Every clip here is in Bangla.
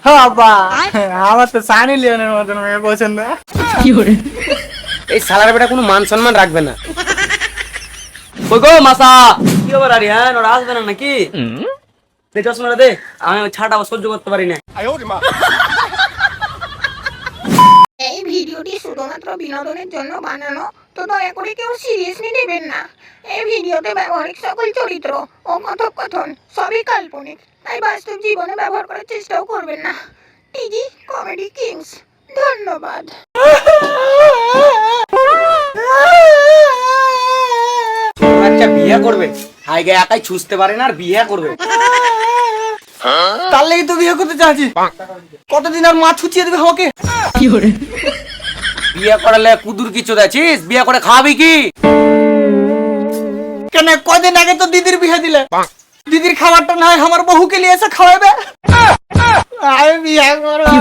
বাবা আমার তো সানি লিওনের মতন মেয়ে পছন্দ। এই সালার বেটা কোনো মান সম্মান রাখবে না। কই গো মাসা, কি খবর আরে? হ্যাঁ ওরা আসবে না নাকি? দে চশমাটা দে, আমি ওই ছাটা সহ্য করতে পারি না। এই ভিডিওটি শুধুমাত্র বিনোদনের জন্য বানানো, তো দয়া করে কেউ সিরিয়াসলি নেবেন না। এই ভিডিওতে ব্যবহারিক সকল চরিত্র ও কথোপকথন সবই কাল্পনিক, তাই বাস্তব জীবনে ব্যবহার করার চেষ্টাও করবেন না। টিজি কমেডি কিংস, ধন্যবাদ। বাচ্চা বিয়ে করবে, হাইগে একাই ছুঁচতে পারে না আর বিয়ে করবে। তার লেগে তো বিয়ে করতে চাচ্ছি। কতদিন আর মা ছুচিয়ে দেবে আমাকে? বিয়ে করালে কুদুর কিছু দেছিস, বিয়ে করে খাওয়াবি কি? কেন কদিন আগে তো দিদির বিয়ে দিলে, দিদির খাবারটা না হয় আমার বহুকে নিয়ে এসে খাওয়াবে। আমি বিয়ে করবো।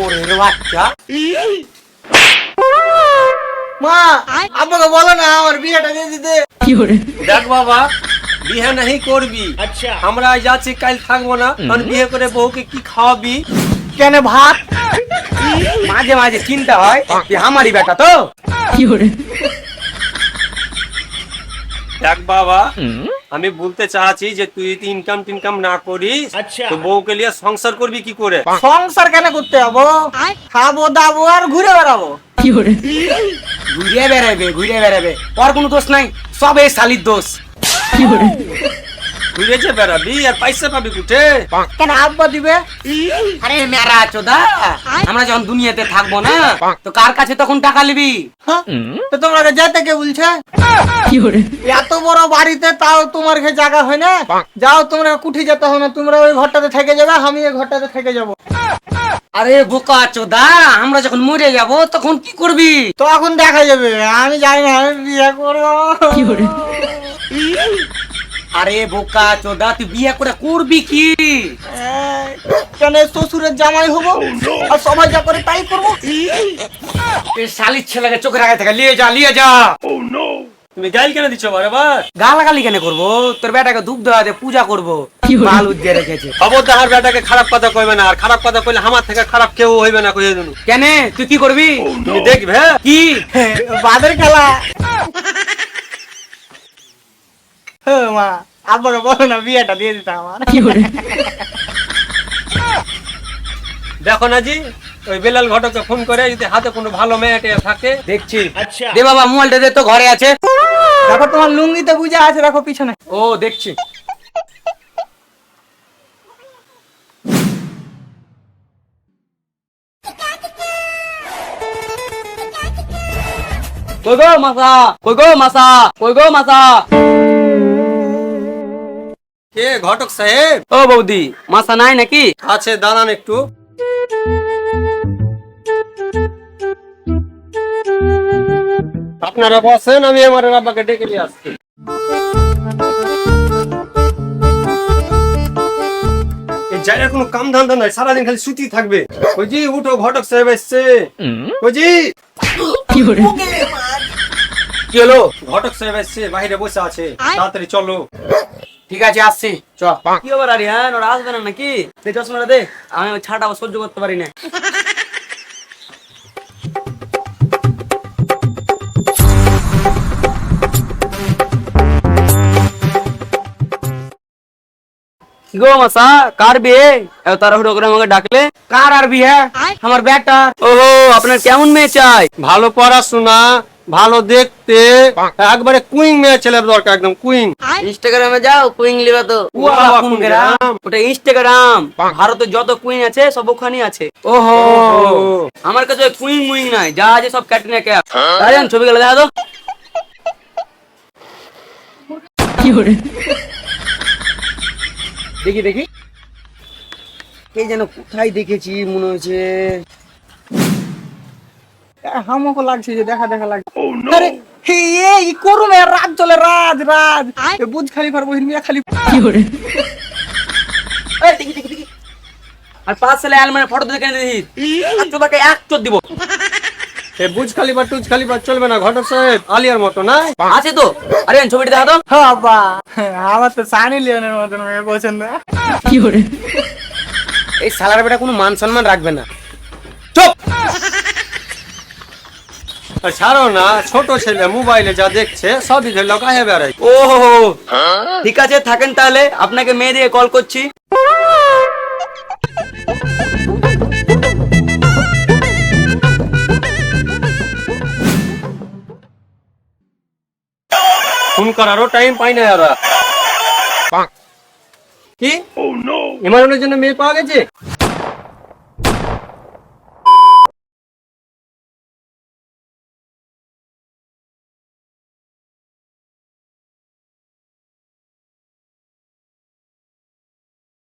ওরে বাচ্চা, মা আপনাকে বলো না আমার বিয়েটা দিয়ে দিতে। দেখ বাবা, বিয়ে নাহি করবি। আচ্ছা, আমরা আজ আছি কাল থাকবো না, কারণ বিয়ে করে বউকে কি খাওয়াবি? কেন ভাত? মাঝে মাঝে চিন্তা হয় যে আমারই বেটা তো। দেখ বাবা, আমি বলতে চাচ্ছি যে তুই যদি ইনকাম টিনকাম না করিস, তো বউকে নিয়ে সংসার করবি কি করে? সংসার কেন করতে যাবো? খাবো দাবো আর ঘুরে বেড়াবো। ঘুরে বেড়াবে ঘুরে বেড়াবে, ওর কোনো দোষ নাই, সব এই শালির দোষ। ঘুরেছে বেড়াবি আর পয়সা পাবি কুঠে? কেন আব্বা দিবে? আরে মেরা চোদা, আমরা যখন দুনিয়াতে থাকবো না তো কার কাছে তখন টাকা নিবি? হ্যাঁ? তো তোমরা যেতে কে বলছে? এত বড় বাড়িতে তাও তোমার ঘে জায়গা হয় না? যাও তোমরা কুঠি যেতে হবে না, তোমরা ওই ঘরটাতে থেকে যাবে, আমি এই ঘরটাতে থেকে যাবো। আরে বোকা চোদা, আমরা যখন মরে যাব তখন কি করবি? তো এখন দেখা যাবে, আমি জানি না আমি বিয়ে করবো। আরে বোকা চোদা, তুই বিয়ে করে করবি কি? কেন শ্বশুরের জামাই হবো আর সবাই যা করে তাই করবো। এই শালির ছেলেকে চোখের আগে থেকে নিয়ে যা নিয়ে যা। তুমি গাইল কেন দিচ্ছ বারবার? গালাগালি কেন করবো? তোর বেটাকে দুধ দেওয়া দিয়ে পূজা করবো, মাল উদ্দিয়ে রেখেছে। খবরদার বেটাকে খারাপ কথা কইবে না, আর খারাপ কথা কইলে আমার থেকে খারাপ কেউ হইবে না কইয়ে দিন। কেন তুই কি করবি? তুমি দেখবে হ্যাঁ? কি বাদের খেলা। মা আব্বাকে বলো না বিয়েটা দিয়ে দিতে আমার। দেখো না জি, ওই বেলাল ঘটককে ফোন করে যদি হাতে কোনো ভালো মেয়েটে থাকে দেখছি। দে বাবা মোবাইলটা দে, তো ঘরে আছে। দেখো তোমার লুঙ্গিতে বুঝে আছে, দেখো পিছনে। ও দেখছি। কই গো মাসা, কই গো মাসা, কই গো মাসা। কে ঘটক সাহেব? ও বৌদি, মাসা নাই নাকি? আছে, দাঁড়ান একটু। আপনারা বসেন, আমি আমার বাবাকে ডেকে নিয়ে আসছি। এই জায়গায় কোনো কাম ধান্দা নাই, সারাদিন খালি সুতি থাকবে। ওই জি উঠো, ঘটক সাহেব এসছে। ওই জি কি হলো? ঘটক সাহেব এসছে, বাইরে বসে আছে, তাড়াতাড়ি চলো। ঠিক আছে আসছি, চ। কি খবর আরে? হ্যাঁ ওরা আসবে না নাকি? দে চশমাটা দে, আমি ওই ছাটা সহ্য করতে পারি না। কি গো মাসা, কার বিয়ে? এত তাড়াহুড়ো করে আমাকে ডাকলে? কার আর বিয়ে? আমার বেটা। ওহো, আপনার কেমন মেয়ে চাই? ভালো পড়াশোনা, ভালো দেখতে, একবারে কুইং মেয়ে ছেলের দরকার, একদম কুইং। ইনস্টাগ্রামে যাও, কুইং লিবা তো। ওটা ইনস্টাগ্রাম, ভারতে যত কুইন আছে সব ওখানে আছে। ওহো, আমার কাছে কুইং মুইং নাই, যা আছে সব ক্যাটরিনা ক্যাফ। আরে ছবি গেলে দেখা তো। দেখি দেখি, কে যেন কোথায় দেখেছি মনে হয়েছে। আমাকে লাগছে যে দেখা দেখা লাগছে। আরে এই করুন রাজ চলে, রাজ রাজ বুঝ খালি পারবো মিয়া খালি। এই দেখি দেখি দেখি, আর পাঁচ সালে আলমারি ফটো দেখে দেখি, তোকে এক চোদ দিব। বুঝ খালিবা টুজ খালিবা চলবে না, ঘটক সাহেব আলিয়ার মতো না। আছে তো। আরে ছবিটা দেখা তো। বাবা আমার তো সানি লিওনের মতন মেয়ে পছন্দ। এই শালার বেটা কোনো মান সম্মান রাখবে না। চুপ! আর ছাড়ো না, ছোট ছেলে মোবাইলে যা দেখছে সবই ধরে কাহে বেড়াই। ও ঠিক আছে, থাকেন তাহলে, আপনাকে মেয়ে দিয়ে কল করছি। ফোন করারও টাইম পাই না এরা। কি ইমানের জন্য মেয়ে পাওয়া গেছে?